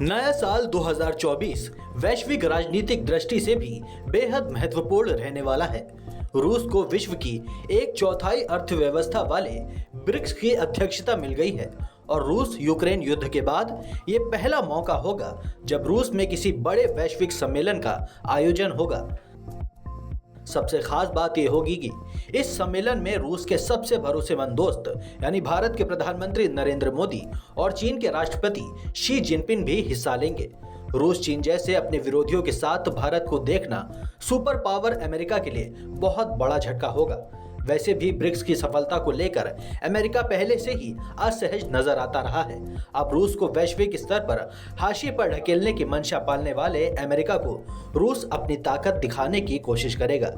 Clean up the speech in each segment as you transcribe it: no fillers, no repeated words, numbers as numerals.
नया साल 2024 वैश्विक राजनीतिक दृष्टि से भी बेहद महत्वपूर्ण रहने वाला है। रूस को विश्व की 1/4 अर्थव्यवस्था वाले ब्रिक्स की अध्यक्षता मिल गई है और रूस यूक्रेन युद्ध के बाद ये पहला मौका होगा जब रूस में किसी बड़े वैश्विक सम्मेलन का आयोजन होगा। सबसे खास बात यह होगी कि इस सम्मेलन में रूस के सबसे भरोसेमंद दोस्त यानी भारत के प्रधानमंत्री नरेंद्र मोदी और चीन के राष्ट्रपति शी जिनपिंग भी हिस्सा लेंगे। रूस चीन जैसे अपने विरोधियों के साथ भारत को देखना सुपर पावर अमेरिका के लिए बहुत बड़ा झटका होगा। वैसे भी ब्रिक्स की सफलता को लेकर अमेरिका पहले से ही असहज नजर आता रहा है। अब रूस को वैश्विक स्तर पर हाशिए पर ढकेलने की मंशा पालने वाले अमेरिका को रूस अपनी ताकत दिखाने की कोशिश करेगा।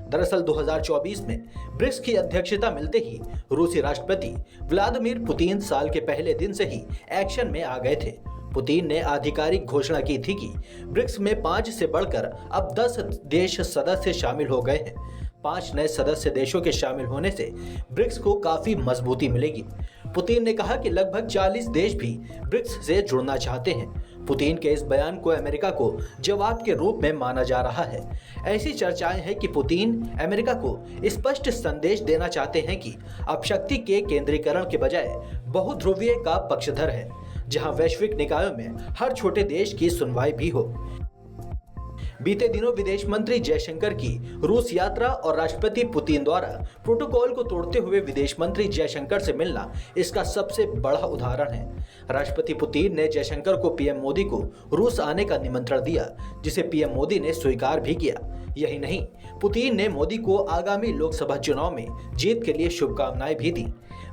दरअसल 2024 में ब्रिक्स की अध्यक्षता मिलते ही रूसी राष्ट्रपति व्लादिमीर पुतिन साल के पहले दिन से ही एक्शन में आ गए थे। पुतिन ने आधिकारिक घोषणा की थी कि ब्रिक्स में 5 से बढ़कर अब 10 देश सदस्य शामिल हो गए हैं। 5 नए सदस्य देशों के शामिल होने से ब्रिक्स को काफी मजबूती मिलेगी। पुतिन ने कहा कि लगभग 40 देश भी ब्रिक्स से जुड़ना चाहते हैं। पुतिन के इस बयान को अमेरिका को जवाब के रूप में माना जा रहा है। ऐसी चर्चाएं हैं कि पुतिन अमेरिका को स्पष्ट संदेश देना चाहते हैं कि अब शक्ति के केंद्रीकरण के बजाय बहुध्रुवीय का पक्षधर है, जहां वैश्विक निकायों में हर छोटे देश की सुनवाई भी हो। बीते दिनों विदेश मंत्री जयशंकर की रूस यात्रा और राष्ट्रपति पुतिन द्वारा प्रोटोकॉल को तोड़ते हुए विदेश मंत्री जयशंकर से मिलना इसका सबसे बड़ा उदाहरण है। राष्ट्रपति पुतिन ने जयशंकर को पीएम मोदी को रूस आने का निमंत्रण दिया, जिसे पीएम मोदी ने स्वीकार भी किया। यही नहीं, पुतिन ने मोदी को आगामी लोकसभा चुनाव में जीत के लिए शुभकामनाएं भी दी।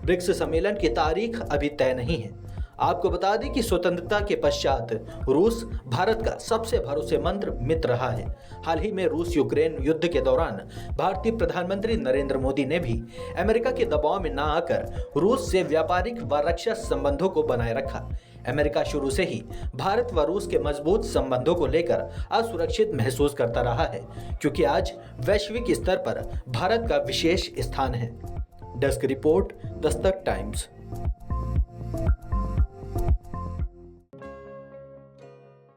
ब्रिक्स सम्मेलन की तारीख अभी तय नहीं है। आपको बता दें कि स्वतंत्रता के पश्चात रूस भारत का सबसे भरोसेमंद मित्र रहा है। हाल ही में रूस यूक्रेन युद्ध के दौरान भारतीय प्रधानमंत्री नरेंद्र मोदी ने भी अमेरिका के दबाव में न आकर रूस से व्यापारिक व रक्षा संबंधों को बनाए रखा। अमेरिका शुरू से ही भारत व रूस के मजबूत संबंधों को लेकर असुरक्षित महसूस करता रहा है, क्योंकि आज वैश्विक स्तर पर भारत का विशेष स्थान है। Desk report, Dastak times.